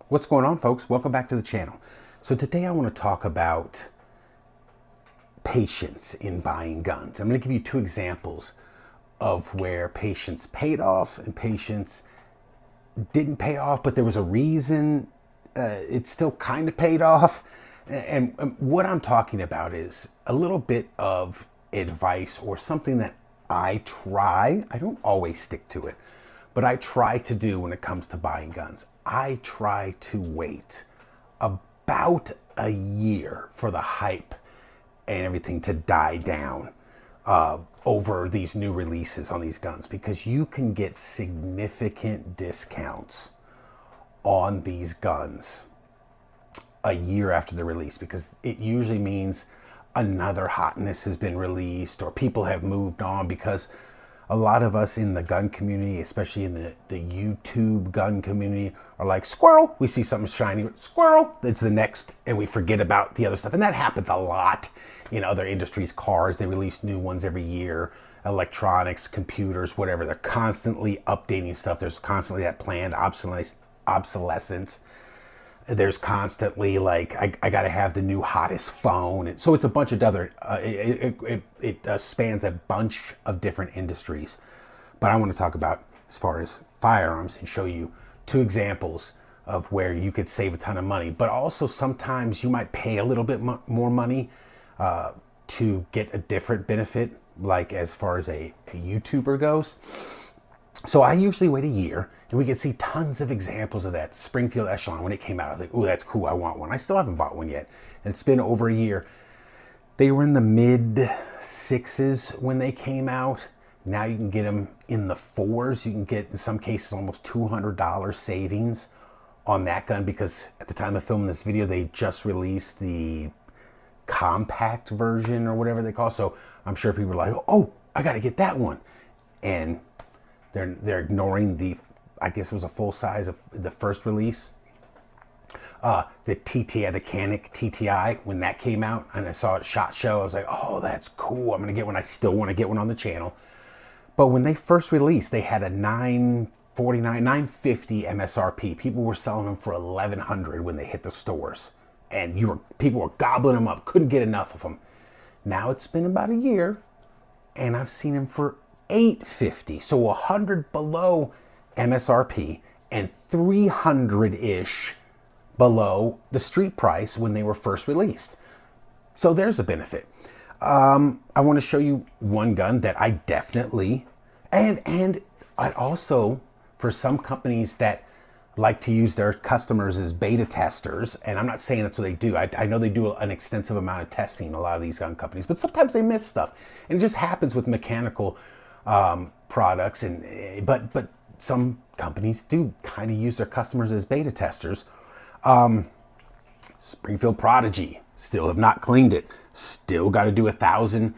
What's going on, folks? Welcome back to the channel. So today I want to talk about patience in buying guns. I'm going to give you two examples of where patience paid off and patience didn't pay off, but there was a reason it still kind of paid off. And what I'm talking about is a little bit of advice or something that I don't always stick to it, but I try to do when it comes to buying guns. I try to wait about a year for the hype and everything to die down over these new releases on these guns, because you can get significant discounts on these guns a year after the release, because it usually means another hotness has been released or people have moved on, because a lot of us in the gun community, especially in the YouTube gun community, are like, squirrel, we see something shiny, squirrel, it's the next, and we forget about the other stuff. And that happens a lot in other industries. Cars, they release new ones every year. Electronics, computers, whatever, they're constantly updating stuff. There's constantly that planned obsolescence. There's constantly like, I got to have the new hottest phone. And so it's a bunch of other, it spans a bunch of different industries. But I want to talk about as far as firearms and show you two examples of where you could save a ton of money. But also sometimes you might pay a little bit more money to get a different benefit, like as far as a YouTuber goes. So I usually wait a year, and we can see tons of examples of that. Springfield Echelon, when it came out, I was like, oh, that's cool, I want one. I still haven't bought one yet, and it's been over a year. They were in the mid sixes when they came out. Now you can get them in the fours. You can get, in some cases, almost $200 savings on that gun, because at the time of filming this video, they just released the compact version or whatever they call it. So I'm sure people are like, oh, I got to get that one. And they're ignoring the, I guess it was a full size of the first release. The TTI, the Canic TTI, when that came out and I saw it SHOT Show, I was like, oh, that's cool. I'm going to get one. I still want to get one on the channel. But when they first released, they had a $949, $950 MSRP. People were selling them for $1,100 when they hit the stores. And people were gobbling them up, couldn't get enough of them. Now it's been about a year, and I've seen them for $850, so $100 below MSRP and $300-ish below the street price when they were first released. So there's a benefit. I want to show you one gun that I definitely, and I also, for some companies that like to use their customers as beta testers, and I'm not saying that's what they do. I know they do an extensive amount of testing, a lot of these gun companies, but sometimes they miss stuff, and it just happens with mechanical products. And but some companies do kind of use their customers as beta testers. Springfield Prodigy, still have not cleaned it. Still got to do 1,000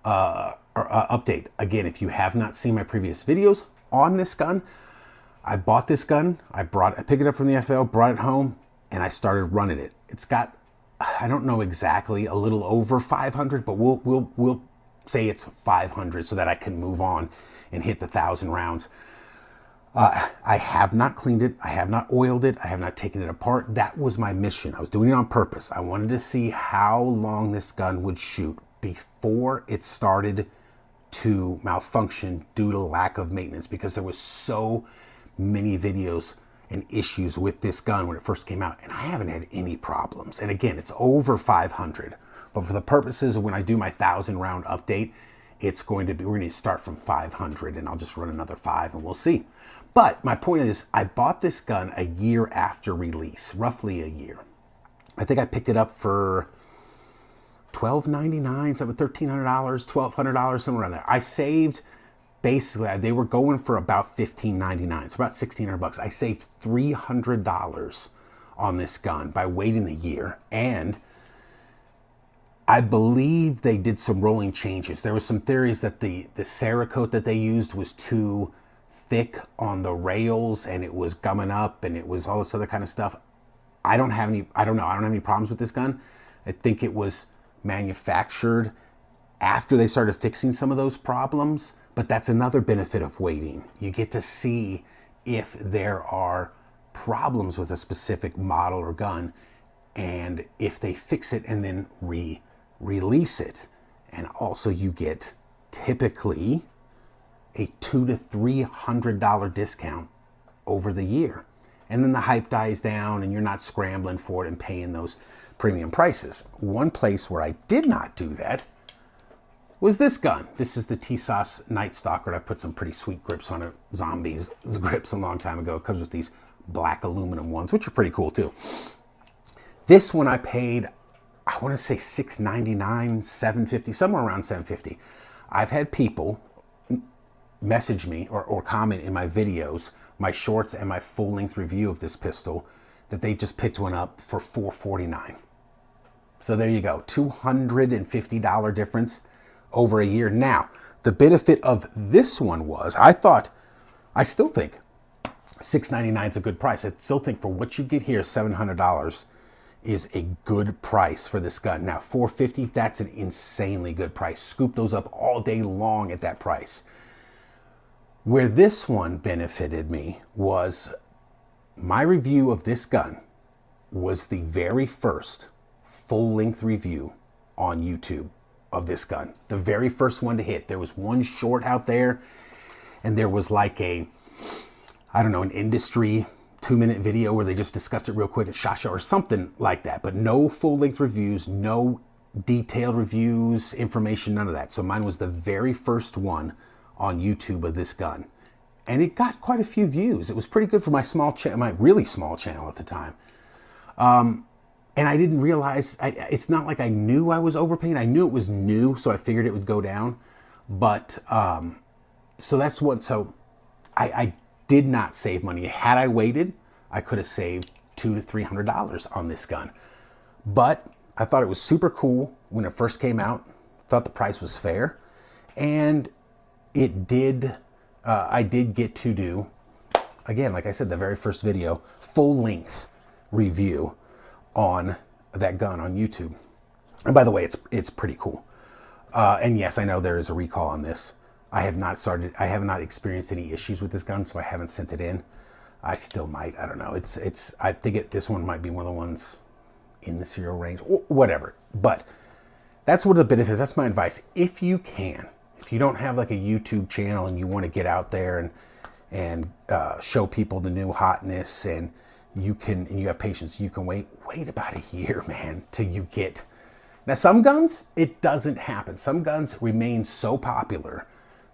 update. Again, if you have not seen my previous videos on this gun, I bought this gun. I picked it up from the FL, brought it home, and I started running it. It's got, I don't know exactly, a little over 500, but we'll say it's 500 so that I can move on and hit the 1,000 rounds. I have not cleaned it. I have not oiled it. I have not taken it apart. That was my mission. I was doing it on purpose. I wanted to see how long this gun would shoot before it started to malfunction due to lack of maintenance, because there was so many videos and issues with this gun when it first came out, and I haven't had any problems. And again, it's over 500, but for the purposes of when I do my 1,000 round update, it's going to be, we're going to start from 500, and I'll just run another 5 and we'll see. But my point is, I bought this gun a year after release, roughly a year. I think I picked it up for $1,299, something, $1,300, $1,200, somewhere around there. I saved, basically, they were going for about $1,599, so about $1,600. I saved $300 on this gun by waiting a year, and I believe they did some rolling changes. There was some theories that the Cerakote that they used was too thick on the rails, and it was gumming up, and it was all this other kind of stuff. I don't have any problems with this gun. I think it was manufactured after they started fixing some of those problems, but that's another benefit of waiting. You get to see if there are problems with a specific model or gun, and if they fix it and then release it, and also you get typically a $200 to $300 discount over the year. And then the hype dies down and you're not scrambling for it and paying those premium prices. One place where I did not do that was this gun. This is the TSOS Night Stalker. I put some pretty sweet grips on it. Zombies grips a long time ago. It comes with these black aluminum ones, which are pretty cool too. This one I paid, I want to say $699, $750, somewhere around $750. I've had people message me or comment in my videos, my shorts and my full-length review of this pistol, that they just picked one up for $449. So there you go, $250 difference over a year. Now, the benefit of this one was, I still think $699 is a good price. I still think for what you get here, $700 is a good price for this gun. Now, $450, that's an insanely good price. Scoop those up all day long at that price. Where this one benefited me was my review of this gun was the very first full-length review on YouTube of this gun. The very first one to hit. There was one short out there, and there was like an industry 2-minute video where they just discussed it real quick at SHOT Show or something like that. But no full-length reviews, no detailed reviews, information, none of that. So mine was the very first one on YouTube of this gun. And it got quite a few views. It was pretty good for my my really small channel at the time. And I didn't realize, it's not like I knew I was overpaying. I knew it was new, so I figured it would go down. But, so that's what, so I did not save money. Had I waited, I could have saved $200 to $300 on this gun. But I thought it was super cool when it first came out. Thought the price was fair. And it did, I did get to do, again, like I said, the very first video, full-length review on that gun on YouTube. And by the way, it's pretty cool. And yes, I know there is a recall on this. I have not experienced any issues with this gun, so I haven't sent it in. I still might, I don't know. I think this one might be one of the ones in the serial range, or whatever. But that's what the benefit is. That's my advice. If you can, if you don't have like a YouTube channel and you want to get out there and show people the new hotness, and you have patience, you can wait about a year, man, till you get. Now, some guns, it doesn't happen. Some guns remain so popular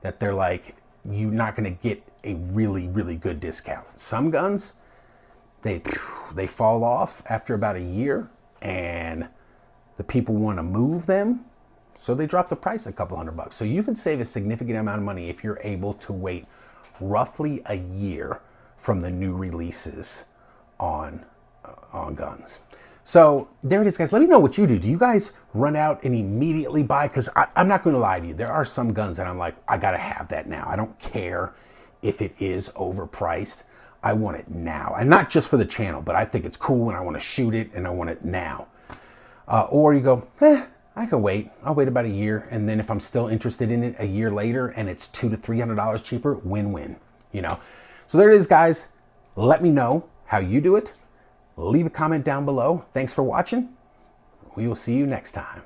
that they're like, you're not going to get a really, really good discount. Some guns, they fall off after about a year, and the people want to move them, so they drop the price a couple $100. So you can save a significant amount of money if you're able to wait roughly a year from the new releases on guns. So there it is, guys. Let me know what you do. Do you guys run out and immediately buy? Because I'm not going to lie to you. There are some guns that I'm like, I got to have that now. I don't care if it is overpriced. I want it now. And not just for the channel, but I think it's cool and I want to shoot it and I want it now. Or you go, I can wait. I'll wait about a year. And then if I'm still interested in it a year later and it's $200 to $300 cheaper, win-win, you know? So there it is, guys. Let me know how you do it. Leave a comment down below. Thanks for watching. We will see you next time.